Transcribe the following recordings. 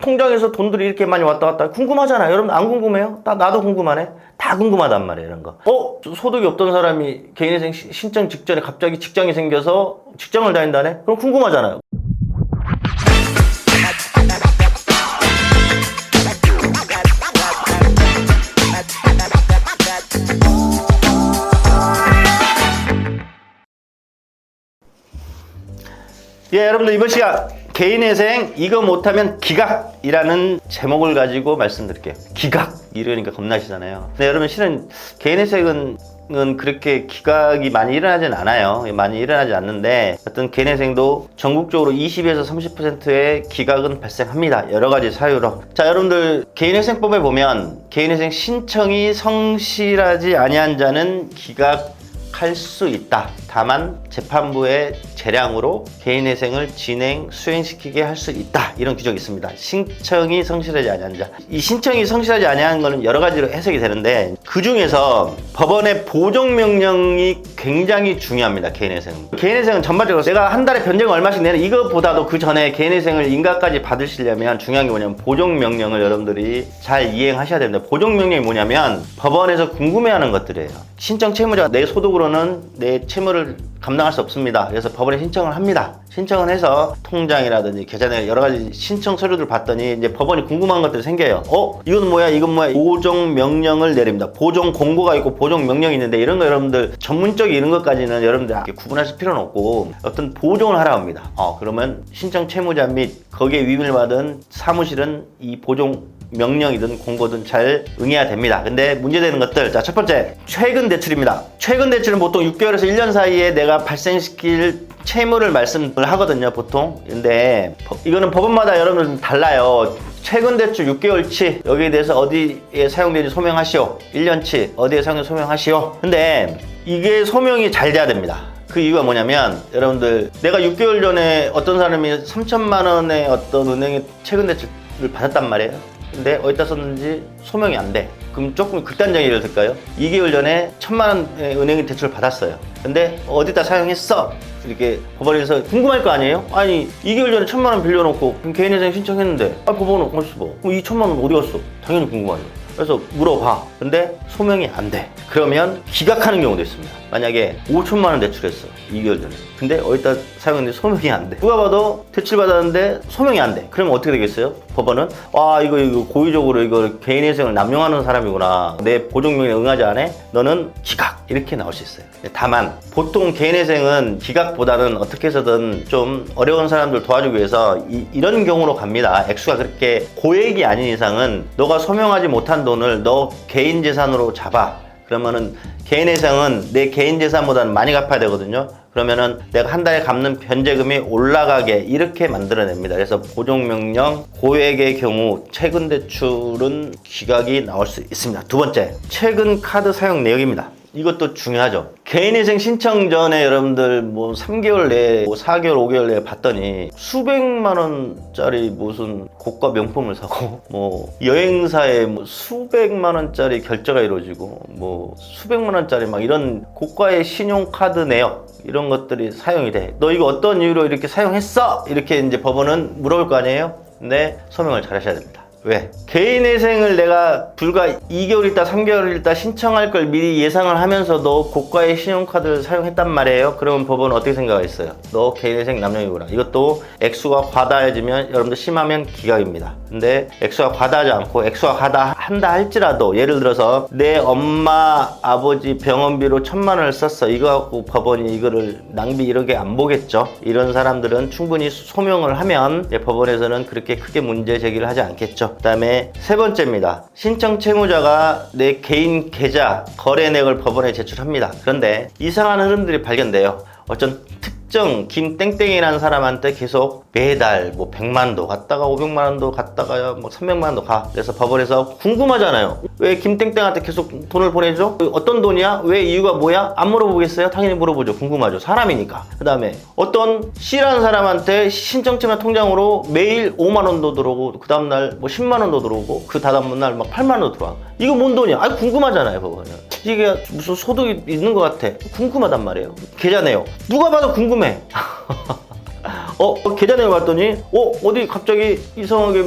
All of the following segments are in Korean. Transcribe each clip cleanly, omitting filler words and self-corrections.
통장에서 돈들이 이렇게 많이 왔다 갔다 궁금하잖아요. 여러분 안 궁금해요? 나도 궁금하네. 다 궁금하단 말이에요, 이런 거. 소득이 없던 사람이 개인회생 신청 직전에 갑자기 직장이 생겨서 직장을 다닌다네? 그럼 궁금하잖아요. 예, 여러분들 이번 시간 개인회생 이거 못하면 기각이라는 제목을 가지고 말씀드릴게요. 기각 이러니까 겁나시잖아요. 근데 여러분 실은 개인회생은 그렇게 기각이 많이 일어나진 않아요. 많이 일어나지 않는데 어떤 개인회생도 전국적으로 20에서 30%의 기각은 발생합니다. 여러 가지 사유로. 자, 여러분들 개인회생법에 보면 개인회생 신청이 성실하지 아니한 자는 기각할 수 있다. 다만 재판부의 재량으로 개인회생을 수행시키게 할 수 있다. 이런 규정이 있습니다. 신청이 성실하지 아니한 자. 이 신청이 성실하지 아니한 것은 여러 가지로 해석이 되는데 그 중에서 법원의 보정명령이 굉장히 중요합니다. 개인회생은 전반적으로 내가 한 달에 변제금 얼마씩 내는 이것보다도 그 전에 개인회생을 인가까지 받으시려면 중요한 게 뭐냐면 보정명령을 여러분들이 잘 이행하셔야 됩니다. 보정명령이 뭐냐면 법원에서 궁금해하는 것들이에요. 신청 채무자가 내 소득으로는 내 채무를 감당할 수 없습니다. 그래서 법원에 신청을 합니다. 신청을 해서 통장이라든지 계좌내 여러 가지 신청 서류들 봤더니 이제 법원이 궁금한 것들이 생겨요. 이건 뭐야? 이건 뭐야? 보정 명령을 내립니다. 보정 공고가 있고 보정 명령이 있는데 이런 거 여러분들 전문적인 이런 것까지는 여러분들 구분하실 필요는 없고 어떤 보정을 하라고 합니다. 그러면 신청 채무자 및 거기에 위임을 받은 사무실은 이 보정 명령이든 공고든 잘 응해야 됩니다. 근데 문제되는 것들, 자, 첫 번째 최근 대출입니다. 최근 대출은 보통 6개월에서 1년 사이에 내가 발생시킬 채무를 말씀을 하거든요, 보통. 근데 이거는 법원마다 여러분들 달라요. 최근 대출 6개월치 여기에 대해서 어디에 사용되는지 소명하시오. 1년치 어디에 사용되는지 소명하시오. 근데 이게 소명이 잘 돼야 됩니다. 그 이유가 뭐냐면 여러분들 내가 6개월 전에 어떤 사람이 3천만 원의 어떤 은행에 최근 대출을 받았단 말이에요. 근데 어디다 썼는지 소명이 안 돼. 그럼 조금 극단적인 예를 들까요? 2개월 전에 1,000만 원의 은행에 대출을 받았어요. 근데 어디다 사용했어? 이렇게 법원에서 궁금할 거 아니에요? 아니 2개월 전에 1,000만 원 빌려놓고 개인회생 신청했는데 법원은 어디서 봐? 그럼 이 1,000만 원 어디 갔어? 당연히 궁금하죠. 그래서 물어봐. 근데 소명이 안 돼. 그러면 기각하는 경우도 있습니다. 만약에 5천만 원 대출했어. 2개월 전에. 근데 어디다 사용했는데 소명이 안 돼. 누가 봐도 대출 받았는데 소명이 안 돼. 그러면 어떻게 되겠어요? 법원은 이거 고의적으로 이거 개인회생을 남용하는 사람이구나. 내 보정명령에 응하지 않아? 너는 기각. 이렇게 나올 수 있어요. 다만 보통 개인회생은 기각보다는 어떻게 해서든 좀 어려운 사람들 도와주기 위해서 이런 경우로 갑니다. 액수가 그렇게 고액이 아닌 이상은 너가 소명하지 못한 돈을 너 개인 재산으로 잡아. 그러면은 개인회생은 내 개인 재산보다는 많이 갚아야 되거든요. 그러면은 내가 한 달에 갚는 변제금이 올라가게 이렇게 만들어냅니다. 그래서 보정명령 고액의 경우 최근 대출은 기각이 나올 수 있습니다. 두 번째, 최근 카드 사용 내역입니다. 이것도 중요하죠. 개인회생 신청 전에 여러분들 3개월 내에 4개월 5개월 내에 봤더니 수백만 원짜리 무슨 고가 명품을 사고 여행사에 수백만 원짜리 결제가 이루어지고 수백만 원짜리 막 이런 고가의 신용카드 내역 이런 것들이 사용이 돼. 너 이거 어떤 이유로 이렇게 사용했어? 이렇게 이제 법원은 물어볼 거 아니에요? 근데 소명을 잘 하셔야 됩니다. 왜? 개인회생을 내가 불과 2개월 있다 3개월 있다 신청할 걸 미리 예상을 하면서도 고가의 신용카드를 사용했단 말이에요. 그러면 법원은 어떻게 생각하겠어요? 너 개인회생 남용이구나. 이것도 액수가 과다해지면 여러분들 심하면 기각입니다. 근데 액수가 과다하지 않고 액수가 과다한다 할지라도 예를 들어서 내 엄마 아버지 병원비로 1,000만 원을 썼어. 이거 갖고 법원이 이거를 낭비 이렇게 안 보겠죠. 이런 사람들은 충분히 소명을 하면 법원에서는 그렇게 크게 문제 제기를 하지 않겠죠. 그 다음에 세 번째입니다. 신청 채무자가 내 개인 계좌 거래 내역을 법원에 제출합니다. 그런데 이상한 흐름들이 발견돼요. 어쩐 특정 김땡땡이라는 사람한테 계속 매달 100만도 갔다가 500만원도 갔다가 300만원도 가. 그래서 법원에서 궁금하잖아요. 왜 김땡땡한테 계속 돈을 보내줘? 어떤 돈이야? 왜 이유가 뭐야? 안 물어보겠어요? 당연히 물어보죠. 궁금하죠. 사람이니까. 그 다음에 어떤 C라는 사람한테 신청채무 통장으로 매일 5만원도 들어오고 그 다음날 10만원도 들어오고 그 다음날 8만원도 들어와. 이거 뭔 돈이야? 궁금하잖아요. 법원은. 이게 무슨 소득이 있는 것 같아. 궁금하단 말이에요. 계좌 내역. 누가 봐도 궁금해. 계좌 내역 봤더니 어디 갑자기 이상하게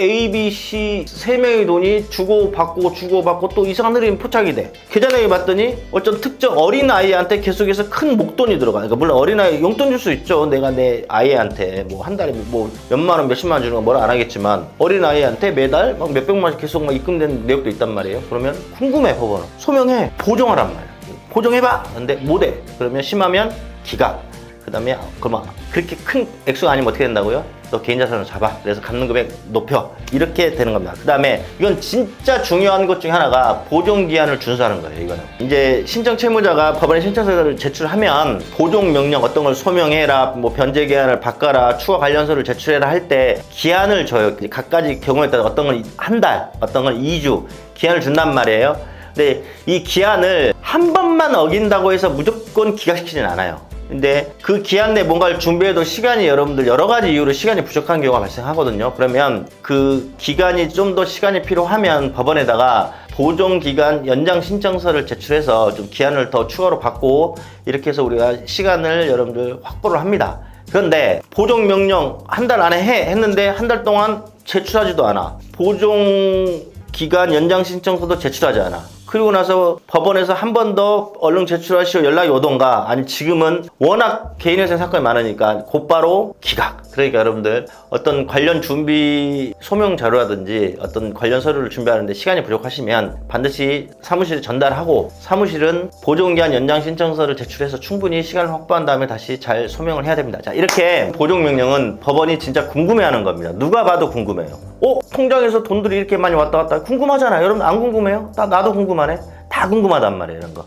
A, B, C 세 명의 돈이 주고받고 또 이상한 흐름이 포착이 돼. 계좌내역에 봤더니 어떤 특정 어린아이한테 계속해서 큰 목돈이 들어가. 그러니까 물론 어린아이 용돈 줄 수 있죠. 내가 내 아이한테 뭐 한 달에 뭐 몇만 원, 몇십만 원 주는 건 뭐라 안 하겠지만 어린아이한테 매달 막 몇백만 원씩 계속 막 입금되는 내역도 있단 말이에요. 그러면 궁금해, 법원은. 소명해. 보정하란 말이야. 보정해봐. 근데 못해. 그러면 심하면 기각. 그 다음에 그러면 그렇게 큰 액수가 아니면 어떻게 된다고요? 너 개인 자산을 잡아. 그래서 갚는 금액 높여. 이렇게 되는 겁니다. 그 다음에 이건 진짜 중요한 것 중에 하나가 보존기한을 준수하는 거예요. 이거는 이제 신청 채무자가 법원에 신청서를 제출하면 보존명령 어떤 걸 소명해라, 뭐 변제기한을 바꿔라, 추가 관련서를 제출해라 할 때 기한을 줘요. 각가지 경우에 따라 어떤 건 한 달, 어떤 건 2주 기한을 준단 말이에요. 근데 이 기한을 한 번만 어긴다고 해서 무조건 기각시키진 않아요. 근데 그 기한 내에 뭔가를 준비해도 시간이 여러분들 여러 가지 이유로 시간이 부족한 경우가 발생하거든요. 그러면 그 기간이 좀 더 시간이 필요하면 법원에다가 보존기간 연장 신청서를 제출해서 좀 기한을 더 추가로 받고 이렇게 해서 우리가 시간을 여러분들 확보를 합니다. 그런데 보존명령 한 달 안에 했는데 한 달 동안 제출하지도 않아. 보존기간 연장 신청서도 제출하지 않아. 그리고 나서 법원에서 한 번 더 얼른 제출하시오 연락이 오던가, 아니 지금은 워낙 개인회생 사건이 많으니까 곧바로 기각. 그러니까 여러분들 어떤 관련 준비 소명 자료라든지 어떤 관련 서류를 준비하는데 시간이 부족하시면 반드시 사무실에 전달하고, 사무실은 보존기한 연장 신청서를 제출해서 충분히 시간을 확보한 다음에 다시 잘 소명을 해야 됩니다. 자, 이렇게 보존명령은 법원이 진짜 궁금해하는 겁니다. 누가 봐도 궁금해요. 통장에서 돈들이 이렇게 많이 왔다 갔다 궁금하잖아요. 여러분 안 궁금해요? 나도 궁금하네. 다 궁금하단 말이에요, 이런 거.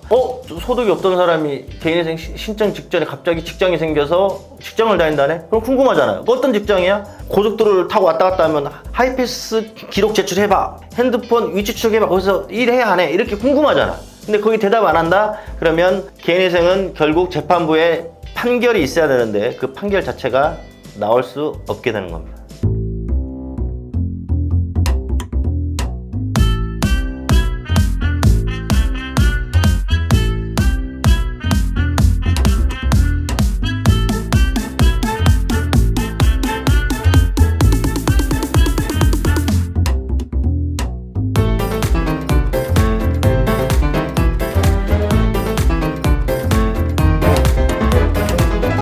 소득이 없던 사람이 개인회생 신청 직전에 갑자기 직장이 생겨서 직장을 다닌다네? 그럼 궁금하잖아요. 어떤 직장이야? 고속도로를 타고 왔다 갔다 하면 하이패스 기록 제출해봐. 핸드폰 위치 추적해봐. 거기서 일해 안 해? 이렇게 궁금하잖아. 근데 거기 대답 안 한다? 그러면 개인회생은 결국 재판부에 판결이 있어야 되는데 그 판결 자체가 나올 수 없게 되는 겁니다.